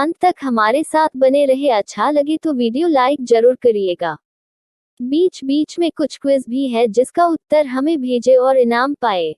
अंत तक हमारे साथ बने रहे। अच्छा लगे तो वीडियो लाइक जरूर करिएगा। बीच बीच में कुछ क्विज भी है जिसका उत्तर हमें भेजे और इनाम पाए।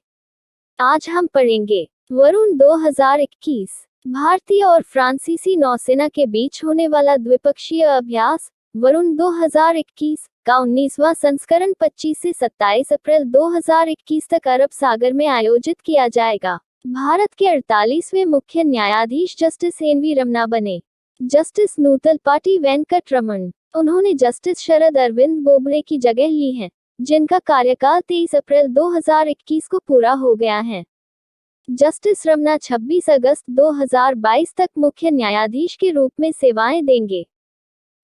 आज हम पढ़ेंगे वरुण 2021 भारतीय और फ्रांसीसी नौसेना के बीच होने वाला द्विपक्षीय अभ्यास। वरुण 2021 का 19वां संस्करण 25 से 27 अप्रैल 2021 तक अरब सागर में आयोजित किया जाएगा। भारत के 48वें मुख्य न्यायाधीश जस्टिस एन.वी. रमन्ना बने। जस्टिस नूतलपाटी वेंकट रमन। उन्होंने जस्टिस शरद अरविंद बोबड़े की जगह ली है, जिनका कार्यकाल 23 अप्रैल 2021 को पूरा हो गया है। जस्टिस रमन्ना 26 अगस्त 2022 तक मुख्य न्यायाधीश के रूप में सेवाएं देंगे।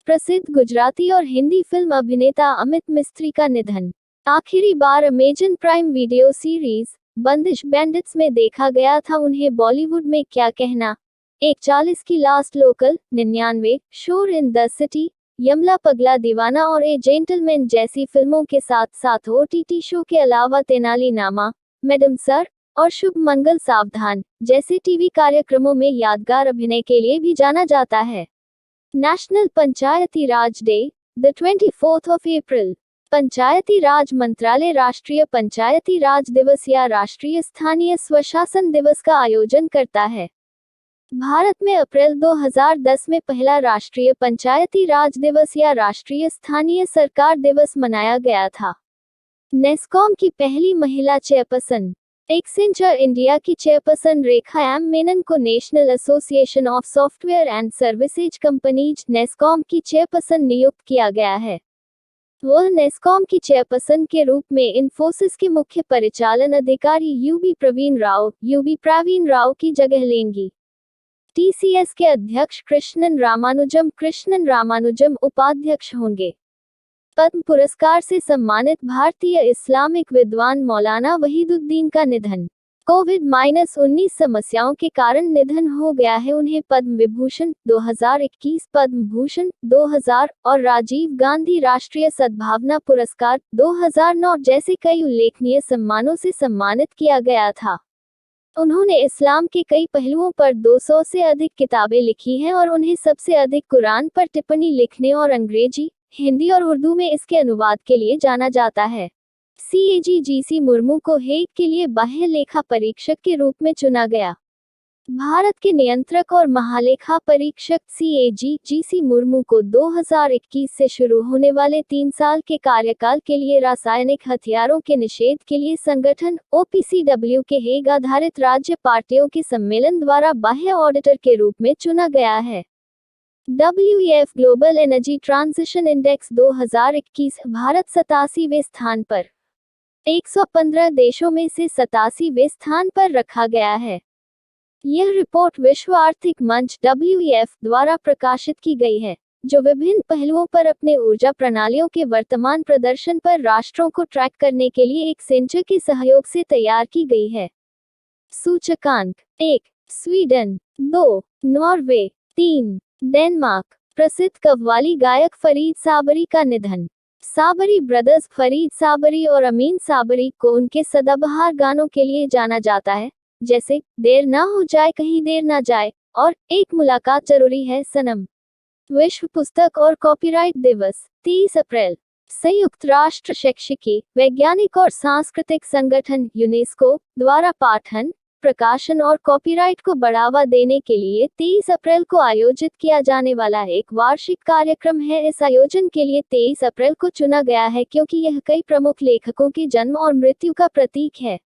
प्रसिद्ध गुजराती और हिंदी फिल्म अभिनेता अमित मिस्त्री का निधन। आखिरी बार अमेजन प्राइम वीडियो सीरीज बंदिश बैंडिट्स में देखा गया था। उन्हें बॉलीवुड में क्या कहना, 140 की लास्ट लोकल, 99, शोर इन द सिटी, यमला पगला दीवाना और ए जेंटलमैन जैसी फिल्मों के साथ साथ ओटीटी शो के अलावा तेनाली नामा, मैडम सर और शुभ मंगल सावधान जैसे टीवी कार्यक्रमों में यादगार अभिनय के लिए भी जाना जाता है। National Panchayati Raj day, the 24th of April। पंचायती राज मंत्रालय राष्ट्रीय पंचायती राज दिवस या राष्ट्रीय स्थानीय स्वशासन दिवस का आयोजन करता है। भारत में अप्रैल 2010 में पहला राष्ट्रीय पंचायती राज दिवस या राष्ट्रीय स्थानीय सरकार दिवस मनाया गया था। नेस्कॉम की पहली महिला चेयरपर्सन। एक्सेंचर इंडिया की चेयरपर्सन रेखा एम मेनन को national association of software and services companies NASSCOM की चेयरपर्सन नियुक्त किया गया है। वह नेस्कॉम की चेयरपर्सन के रूप में इन्फोसिस के मुख्य परिचालन अधिकारी यूबी प्रवीण राव की जगह लेंगी। टीसीएस के अध्यक्ष कृष्णन रामानुजम उपाध्यक्ष होंगे। पद्म पुरस्कार से सम्मानित भारतीय इस्लामिक विद्वान मौलाना वहीदुद्दीन का निधन। कोविड-19 समस्याओं के कारण निधन हो गया है। उन्हें पद्म विभूषण 2021, पद्म भूषण 2000 और राजीव गांधी राष्ट्रीय सद्भावना पुरस्कार 2009 जैसे कई उल्लेखनीय सम्मानों से सम्मानित किया गया था। उन्होंने इस्लाम के कई पहलुओं पर 200 से अधिक किताबें लिखी हैं और उन्हें सबसे अधिक कुरान पर टिप्पणी लिखने और अंग्रेजी, हिंदी और उर्दू में इसके अनुवाद के लिए जाना जाता है। सीएजी जीसी मुर्मू को हेग के लिए बाह्य लेखा परीक्षक के रूप में चुना गया। भारत के नियंत्रक और महालेखा परीक्षक सीएजी जीसी मुर्मू को 2021 से शुरू होने वाले 3 साल के कार्यकाल के लिए रासायनिक हथियारों के निषेध के लिए संगठन ओपीसीडब्ल्यू के हेग आधारित राज्य पार्टियों के सम्मेलन द्वारा बाह्य ऑडिटर के रूप में चुना गया है। WEF global energy transition index 2021 Bharat 87वें स्थान पर 115 देशों में से 87वें स्थान पर रखा गया है। यह रिपोर्ट विश्व आर्थिक मंच WEF द्वारा प्रकाशित की गई है, जो विभिन्न पहलुओं पर अपने ऊर्जा प्रणालियों के वर्तमान प्रदर्शन पर राष्ट्रों को ट्रैक करने के लिए एक सेंटर के सहयोग से तैयार की गई है। सूचकांक 1 स्वीडन, 2 नॉर्वे, 3 डेनमार्क। प्रसिद्ध कव्वाली गायक फरीद साबरी का निधन। साबरी ब्रदर्स फरीद साबरी और अमीन साबरी को उनके सदाबहार गानों के लिए जाना जाता है, जैसे देर ना हो जाए कहीं देर ना जाए और एक मुलाकात जरूरी है सनम। विश्व पुस्तक और कॉपीराइट दिवस 30 अप्रैल। संयुक्त राष्ट्र शैक्षिकी, वैज्ञानिक और सांस्कृतिक संगठन यूनेस्को द्वारा पाठन, प्रकाशन और कॉपीराइट को बढ़ावा देने के लिए 23 अप्रैल को आयोजित किया जाने वाला एक वार्षिक कार्यक्रम है। इस आयोजन के लिए 23 अप्रैल को चुना गया है क्योंकि यह कई प्रमुख लेखकों के जन्म और मृत्यु का प्रतीक है।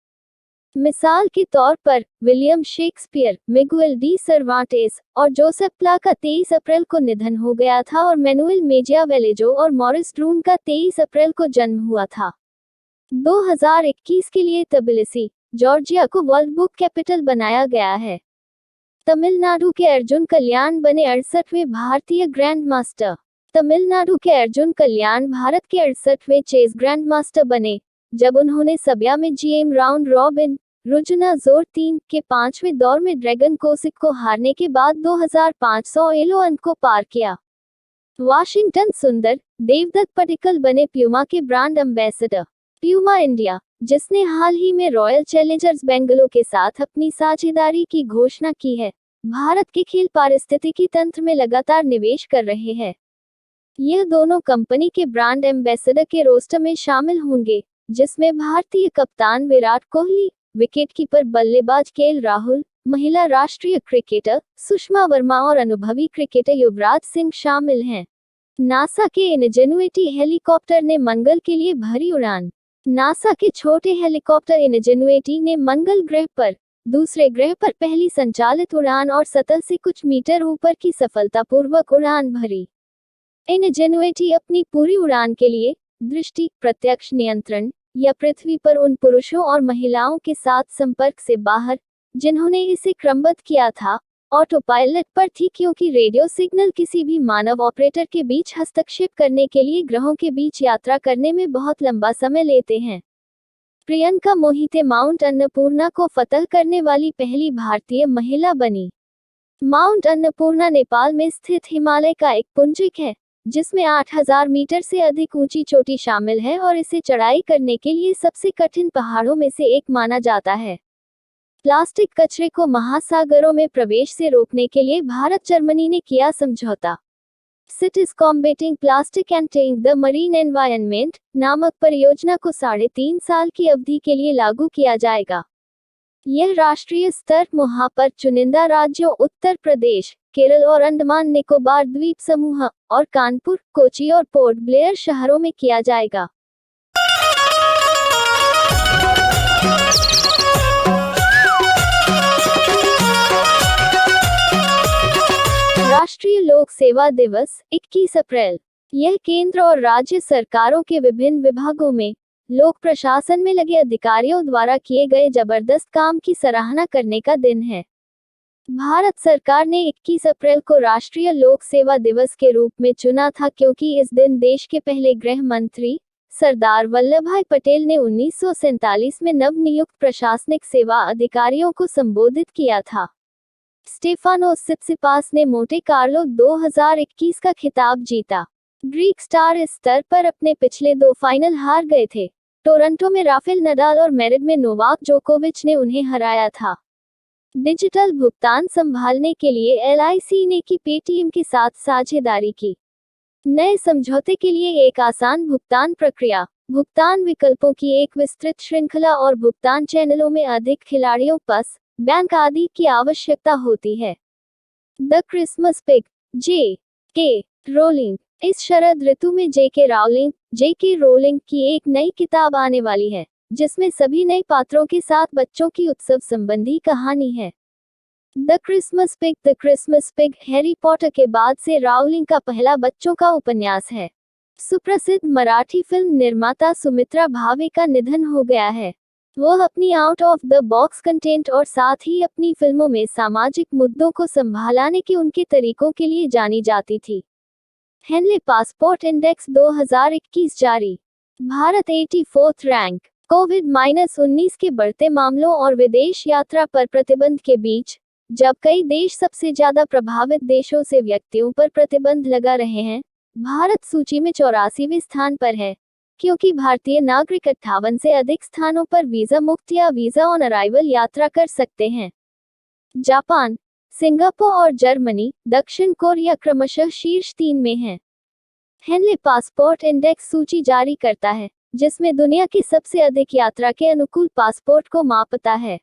मिसाल के तौर पर विलियम शेक्सपियर, मिगुएल डी सर्वांटेस और जोसेफ प्ला का 23 अप्रैल को निधन हो गया था और मैनुएल मेजियावेलेजो और मॉरिस ड्रून का 23 अप्रैल को जन्म हुआ था। 2021 के लिए तबिलिसी, जॉर्जिया को वर्ल्ड बुक कैपिटल बनाया गया है। तमिलनाडु के अर्जुन कल्याण बने 68वें भारतीय ग्रैंड मास्टर। तमिलनाडु के अर्जुन कल्याण भारत के 68वें चेस ग्रैंड मास्टर बने, जब उन्होंने सबिया में जीएम राउंड रॉबिन रुजुनाजोर 3 के 5वें दौर में ड्रैगन कोसिक को हारने के बाद 2500 एलो अंक को पार किया। वाशिंगटन सुंदर देवदत्त पडिक्कल बने प्यूमा के ब्रांड एम्बेसडर। प्यूमा इंडिया, जिसने हाल ही में रॉयल चैलेंजर्स बेंगलुरु के साथ अपनी साझेदारी की घोषणा की है, भारत के खेल पारिस्थितिकी तंत्र में लगातार निवेश कर रहे हैं। यह दोनों कंपनी के ब्रांड एम्बेसडर के रोस्टर में शामिल होंगे, जिसमें भारतीय कप्तान विराट कोहली, विकेटकीपर बल्लेबाज केएल राहुल, महिला राष्ट्रीय क्रिकेटर सुषमा वर्मा और अनुभवी क्रिकेटर युवराज सिंह शामिल हैं। नासा के इनजेनुइटी हेलीकॉप्टर ने मंगल के लिए भरी उड़ान। नासा के छोटे हेलीकॉप्टर इनजेनुइटी ने मंगल ग्रह पर दूसरे ग्रह पर पहली संचालित उड़ान और सतह से कुछ मीटर ऊपर की सफलतापूर्वक उड़ान भरी। इनजेनुइटी अपनी पूरी उड़ान के लिए दृष्टि, प्रत्यक्ष नियंत्रण या पृथ्वी पर उन पुरुषों और महिलाओं के साथ संपर्क से बाहर, जिन्होंने इसे क्रमबद्ध किया था, ऑटो पायलट पर थी, क्योंकि रेडियो सिग्नल किसी भी मानव ऑपरेटर के बीच हस्तक्षेप करने के लिए ग्रहों के बीच यात्रा करने में बहुत लंबा समय लेते हैं। प्रियंका मोहिते माउंट अन्नपूर्णा को फतह करने वाली पहली भारतीय महिला बनी। माउंट अन्नपूर्णा नेपाल में स्थित हिमालय का एक पुंजिक है, जिसमें 8000 मीटर से अधिक ऊंची चोटी शामिल है और इसे चढ़ाई करने के लिए सबसे कठिन पहाड़ों में से एक माना जाता है। प्लास्टिक कचरे को महासागरों में प्रवेश से रोकने के लिए भारत जर्मनी ने किया समझौता। Cities combating plastic and tying the marine environment नामक परियोजना को 3.5 साल की अवधि के लिए लागू किया जाएगा। यह राष्ट्रीय स्तर मुहा पर चुनिंदा राज्यों उत्तर प्रदेश, केरल और अंडमान निकोबार द्वीप समूह और कानपुर, कोची और पोर्ट ब्लेयर शहरों में किया जाएगा। राष्ट्रीय लोक सेवा दिवस 21 अप्रैल। यह केंद्र और राज्य सरकारों के विभिन्न विभागों में लोक प्रशासन में लगे अधिकारियों द्वारा किए गए जबरदस्त काम की सराहना करने का दिन है। भारत सरकार ने 21 अप्रैल को राष्ट्रीय लोक सेवा दिवस के रूप में चुना था, क्योंकि इस दिन देश के पहले गृह मंत्री सरदार वल्लभभाई पटेल ने 1947 में नवनियुक्त प्रशासनिक सेवा अधिकारियों को संबोधित किया था। स्टेफानोस सित्सिपास ने मोंटे कार्लो 2021 का खिताब जीता। ग्रीक स्टार इस स्तर पर अपने पिछले 2 फाइनल हार गए थे। टोरंटो में राफेल नडाल और मैड्रिड में नोवाक जोकोविच ने उन्हें हराया था। डिजिटल भुगतान संभालने के लिए एलआईसी ने की पेटीएम के साथ साझेदारी की। नए समझौते के लिए एक आसान भुगतान प्रक्रिया, भुगतान विकल्पों की एक विस्तृत श्रृंखला और भुगतान चैनलों में अधिक खिलाड़ियों, पस, बैंक आदि की आवश्यकता होती है। The Christmas pig, JK. Rolling. इस शरद ऋतु में जे.के. रोलिंग की एक नई किताब आने वाली है, जिसमें सभी नए पात्रों के साथ बच्चों की उत्सव संबंधी कहानी है। The Christmas pig Harry Potter के बाद से राउलिंग का पहला बच्चों का उपन्यास है। सुप्रसिद्ध मराठी फिल्म निर्माता सुमित्रा भावे का निधन हो गया है। वह अपनी out of the box content और साथ ही अपनी फिल्मों में सामाजिक मुद्दों को संभालने के उनके तरीकों के लिए जानी जाती थी। हेनले पासपोर्ट इंडेक्स 2021 जारी। Bharat 84th rank. कोविड-19 के बढ़ते मामलों और विदेश यात्रा पर प्रतिबंध के बीच, जब कई देश सबसे ज्यादा प्रभावित देशों से व्यक्तियों पर प्रतिबंध लगा रहे हैं, भारत सूची में 84वें स्थान पर है, क्योंकि भारतीय नागरिक 58 से अधिक स्थानों पर वीजा मुक्त या वीजा ऑन अराइवल यात्रा कर सकते हैं। जापान, सिंगापुर और जर्मनी, दक्षिण कोरिया क्रमशः शीर्ष 3 में हैं। हेनले पासपोर्ट इंडेक्स सूची जारी करता है, जिसमें दुनिया की सबसे अधिक यात्रा के अनुकूल पासपोर्ट को मापता है।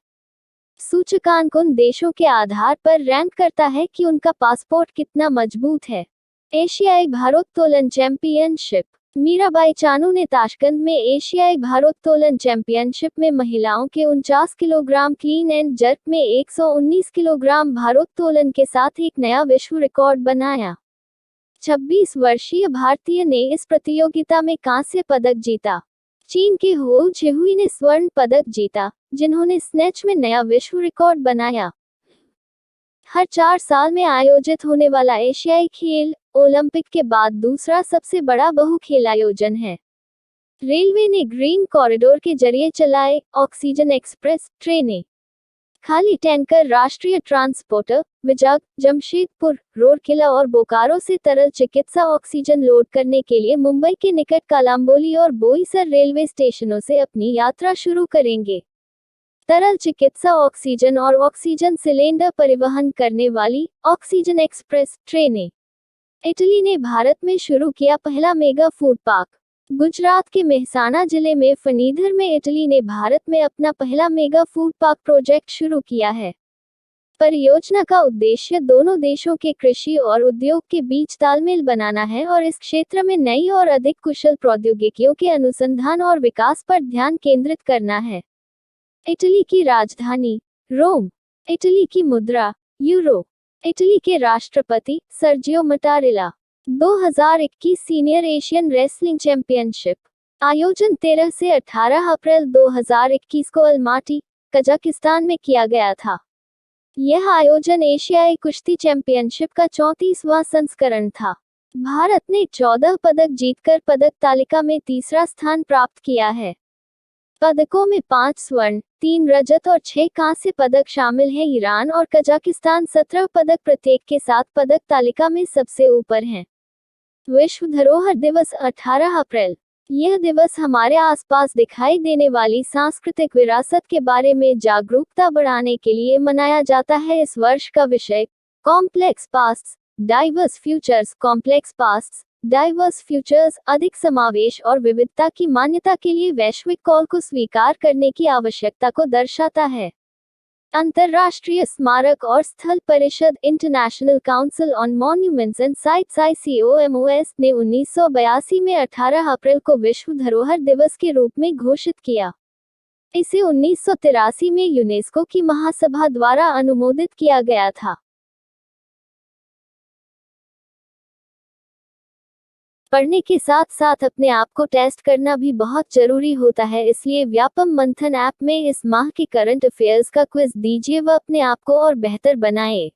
सूचकांक उन देशों के आधार पर रैंक करता है कि उनका पासपोर्ट कितना मजबूत है। एशियाई भारोत्तोलन चैंपियनशिप। मीराबाई चानू ने ताशकंद में एशियाई भारोत्तोलन चैंपियनशिप में महिलाओं के 49 किलोग्राम क्लीन एंड जर्क में 119 किलोग्राम भारोत्तोलन के साथ एक नया विश्व रिकॉर्ड बनाया। 26 वर्षीय भारतीय ने इस प्रतियोगिता में कांस्य पदक जीता। चीन के हो झिहुई ने स्वर्ण पदक जीता, जिन्होंने स्नैच में नया विश्व रिकॉर्ड बनाया। हर 4 साल में आयोजित होने वाला एशियाई खेल ओलंपिक के बाद दूसरा सबसे बड़ा बहु खेल आयोजन है। रेलवे ने ग्रीन कॉरिडोर के जरिए चलाए ऑक्सीजन एक्सप्रेस ट्रेनें। खाली टैंकर राष्ट्रीय ट्रांसपोर्टर विजाग, जमशेदपुर, रूरकेला और बोकारो से तरल चिकित्सा ऑक्सीजन लोड करने के लिए मुंबई के निकट कालांबोली और बोईसर रेलवे स्टेशनों से अपनी यात्रा शुरू करेंगे। तरल चिकित्सा ऑक्सीजन और ऑक्सीजन सिलेंडर परिवहन करने वाली ऑक्सीजन एक्सप्रेस ट्रेनें। इटली ने भारत में शुरू किया पहला मेगा फूड पार्क। गुजरात के मेहसाणा जिले में फनीधर में इटली ने भारत में अपना पहला मेगा फूड पार्क प्रोजेक्ट शुरू किया है। परियोजना का उद्देश्य दोनों देशों के कृषि और उद्योग के बीच तालमेल बनाना है और इस क्षेत्र में नई और अधिक कुशल प्रौद्योगिकियों के अनुसंधान और विकास पर ध्यान केंद्रित करना है। इटली की राजधानी रोम। इटली की मुद्रा यूरो। इटली के राष्ट्रपति Sergio Mattarella. 2021 senior Asian wrestling championship आयोजन 13 से 18 अप्रैल 2021 को अलमाटी, कजाकिस्तान में किया गया था। यह आयोजन एशियाई कुश्ती चैंपियनशिप का 34वां संस्करण था। भारत ने 14 पदक जीतकर पदक तालिका में तीसरा स्थान प्राप्त किया है। पदकों में 5 स्वर्ण, 3 रजत और 6 कांस्य पदक शामिल हैं। ईरान और कजाकिस्तान 17 पदक प्रत्येक के साथ पदक तालिका में सबसे ऊपर हैं। विश्व धरोहर दिवस 18 अप्रैल। यह दिवस हमारे आसपास दिखाई देने वाली सांस्कृतिक विरासत के बारे में जागरूकता बढ़ाने के लिए मनाया जाता है। इस वर्ष का विषय complex pasts, diverse futures. Complex pasts, diverse futures अधिक समावेश और विविधता की मान्यता के लिए वैश्विक कॉल को स्वीकार करने की आवश्यकता को दर्शाता है। अंतर्राष्ट्रीय स्मारक और स्थल परिषद international council on monuments and sites ICOMOS ने 1982 में 18 अप्रैल को विश्व धरोहर दिवस के रूप में घोषित किया। इसे 1983 में यूनेस्को की महासभा द्वारा अनुमोदित किया गया था। पढ़ने के साथ साथ अपने आप को टेस्ट करना भी बहुत जरूरी होता है, इसलिए व्यापम मंथन ऐप में इस माह के करंट अफेयर्स का क्विज दीजिए व अपने आप को और बेहतर बनाएं।